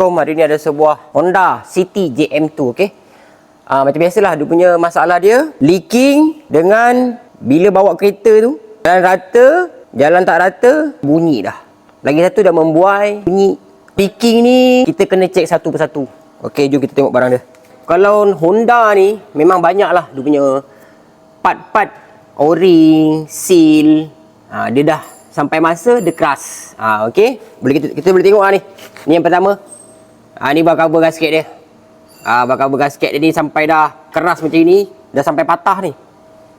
Hari ni ada sebuah Honda City JM2, okey. Macam biasalah dia punya masalah dia leaking dengan bila bawa kereta tu jalan rata, jalan tak rata, bunyi dah. Lagi satu dah membuai bunyi. Leaking ni kita kena cek satu persatu. Okey, jom kita tengok barang dia. Kalau Honda ni memang banyak lah dia punya part-part o-ring, seal. Dia dah sampai masa dia keras. Okey, kita boleh tengok ni. Ni yang pertama. Ni cover gasket dia. Cover gasket dia ni sampai dah keras macam ni, dah sampai patah ni.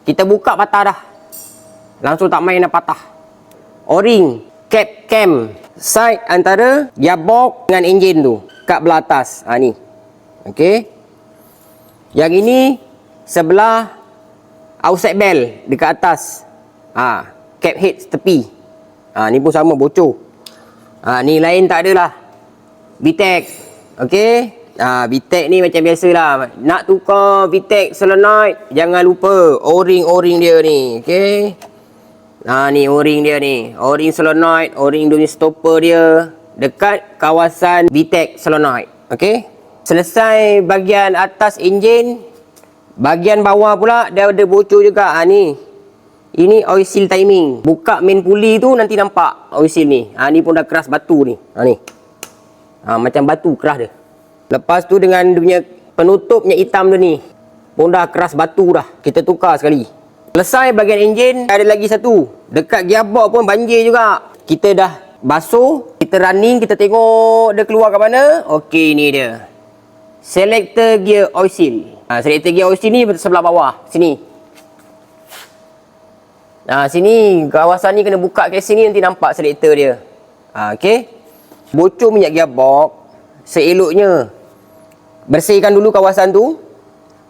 Kita buka patah dah. Langsung tak main dah patah. O-ring, cap cam, side antara gearbox dengan enjin tu, kat belah atas. Ni. Okey. Yang ini sebelah outside bell dekat atas. Cap head tepi. Ni pun sama bocor. Ni lain tak adalah. VTEC. Okey. VTEC ni macam biasalah. Nak tukar VTEC solenoid, jangan lupa o-ring dia ni. Okey. Ni o-ring dia ni. O-ring solenoid, o-ring dunia stopper dia dekat kawasan VTEC solenoid. Okey. Selesai bahagian atas enjin, bahagian bawah pula dia ada bocor juga. Ni. Ini oil seal timing. Buka main pulley tu nanti nampak oil seal ni. Ni pun dah keras batu ni. Ni. Macam batu keras dia. Lepas tu dengan dia punya penutupnya hitam tu ni pun dah keras batu dah. Kita tukar sekali. Selesai bahagian enjin, ada lagi satu. Dekat gearbox pun banjir juga. Kita dah basuh, kita running, kita tengok dia keluar kat mana. Okey, ni dia. Selector gear oil seal. Selector gear oil seal ni sebelah bawah. Sini. Sini kawasan ni kena buka kat sini, nanti nampak selector dia. Okey. Bocor minyak gearbox, seeloknya bersihkan dulu kawasan tu.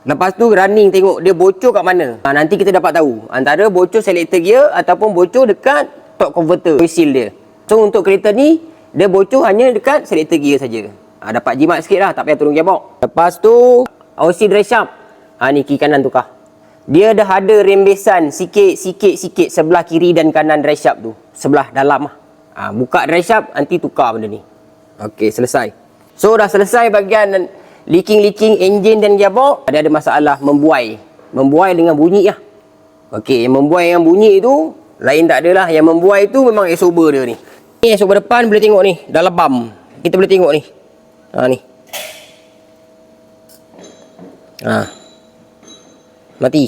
Lepas tu running tengok dia bocor kat mana. Nanti kita dapat tahu antara bocor selector gear ataupun bocor dekat torque converter oil seal dia. So untuk kereta ni dia bocor hanya dekat selector gear saja. Dapat jimat sikit lah, tak payah turun gearbox. Lepas tu oil seal drive shaft. Ni kiri kanan tukar. Dia dah ada rembesan sikit sebelah kiri dan kanan drive shaft tu, sebelah dalam lah. Buka drive shaft, nanti tukar benda ni. Okey, selesai. So dah selesai bahagian leaking enjin dan gearbox. Ada masalah membuai dengan bunyi lah. Okey, yang membuai dengan bunyi tu lain tak adalah, yang membuai tu memang exhauster dia ni. Ni exhauster depan boleh tengok ni, dah lebam. Kita boleh tengok ni. Ni. Mati.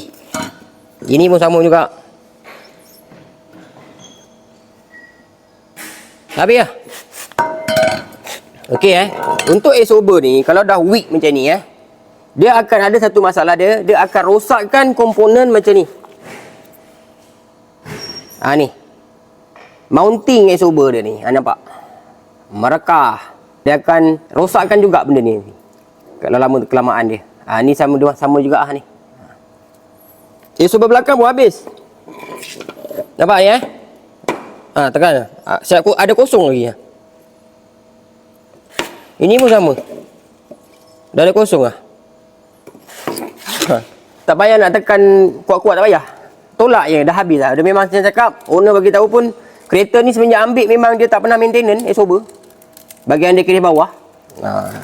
Ini pun sama juga. Habis lah. Okey untuk exhauster ni kalau dah weak macam ni dia akan ada satu masalah dia akan rosakkan komponen macam ni. Ni. Mounting exhauster dia ni. Nampak? Merekah. Dia akan rosakkan juga benda ni. Kalau lama kelamaan dia. Ni sama juga ni. Exhauster belakang pun habis. Nampak ni tekan. Saya ada kosong lagi. Ini pun sama. Dah ada kosong lah. Tak payah nak tekan kuat-kuat, tak payah. Tolak je, dah habis lah. Dia memang saya cakap, owner bagi tahu pun kereta ni semenjak ambil memang dia tak pernah maintenance exhauster. Bahagian dia kiri bawah.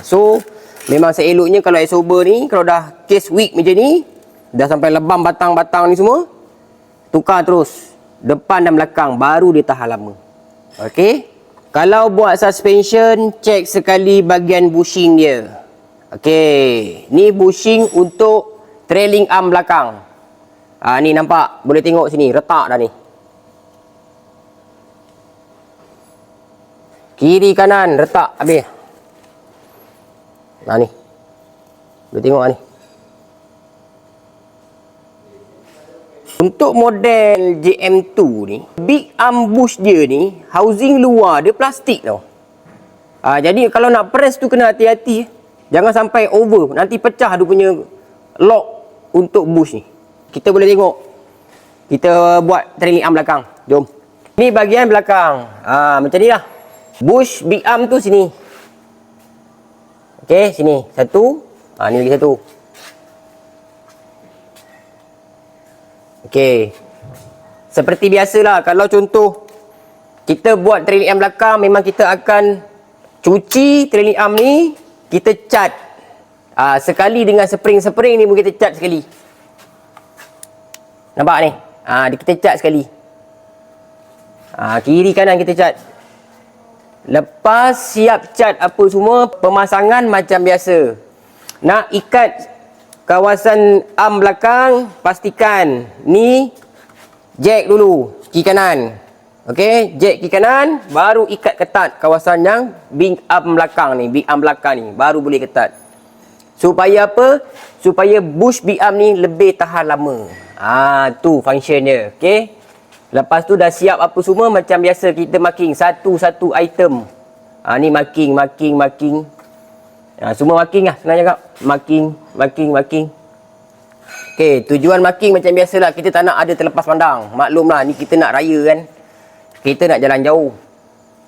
So memang seeloknya kalau exhauster ni kalau dah case weak macam ni, dah sampai lebam batang-batang ni semua, tukar terus depan dan belakang, baru dia tahan lama. Okey. Kalau buat suspension, cek sekali bahagian bushing dia. Okey, ni bushing untuk trailing arm belakang. Ni nampak, boleh tengok sini, retak dah ni. Kiri kanan retak habis. Ni. Boleh tengok ni. Untuk model JM2 ni, big arm bush dia ni, housing luar dia plastik tau. Jadi kalau nak press tu kena hati-hati. Jangan sampai over, nanti pecah dia punya lock untuk bush ni. Kita boleh tengok. Kita buat trailing arm belakang. Jom. Ni bahagian belakang. Macam ni lah. Bush big arm tu sini. Okey, sini. Satu. Ni lagi satu. Okey. Seperti biasalah, kalau contoh kita buat trailing arm belakang, memang kita akan cuci trailing arm ni, kita cat. Sekali dengan spring-spring ni pun kita cat sekali. Nampak ni? Kita cat sekali. Kiri kanan kita cat. Lepas siap cat apa semua, pemasangan macam biasa. Nak ikat kawasan arm belakang, pastikan ni jack dulu, kiri kanan. Okey, jack kiri kanan, baru ikat ketat kawasan yang big arm belakang ni, baru boleh ketat. Supaya apa? Supaya bush big arm ni lebih tahan lama. Tu function dia. Okey. Lepas tu dah siap apa semua, macam biasa kita marking satu-satu item. Ni marking. Semua marking lah, senang cakap. Marking. Okey, tujuan marking macam biasalah, kita tak nak ada terlepas pandang. Maklumlah, ni kita nak raya kan. Kita nak jalan jauh.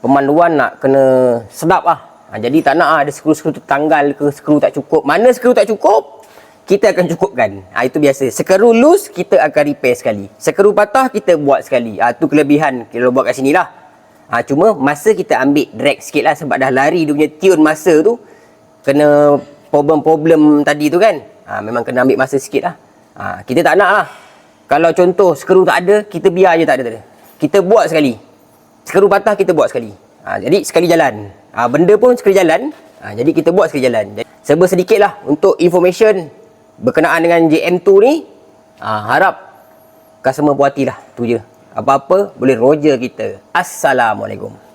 Pemanduan nak kena sedap lah. Jadi tak nak ada skru-skru tertanggal ke, skru tak cukup. Mana skru tak cukup, kita akan cukupkan. Itu biasa. Skru loose, kita akan repair sekali. Skru patah, kita buat sekali. Tu kelebihan kalau buat kat sini lah. Cuma masa kita ambil drag sikit lah, sebab dah lari dia punya tune masa tu. Kena problem-problem tadi tu kan. Memang kena ambil masa sikit lah. Kita tak nak lah. Kalau contoh skru tak ada, kita biar je tak ada. Kita buat sekali. Skru patah, kita buat sekali. Jadi sekali jalan. Benda pun sekali jalan. Jadi kita buat sekali jalan. Serba sedikit lah untuk information berkenaan dengan JM2 ni. Harap customer puas hati lah. Tu je. Apa-apa boleh roger kita. Assalamualaikum.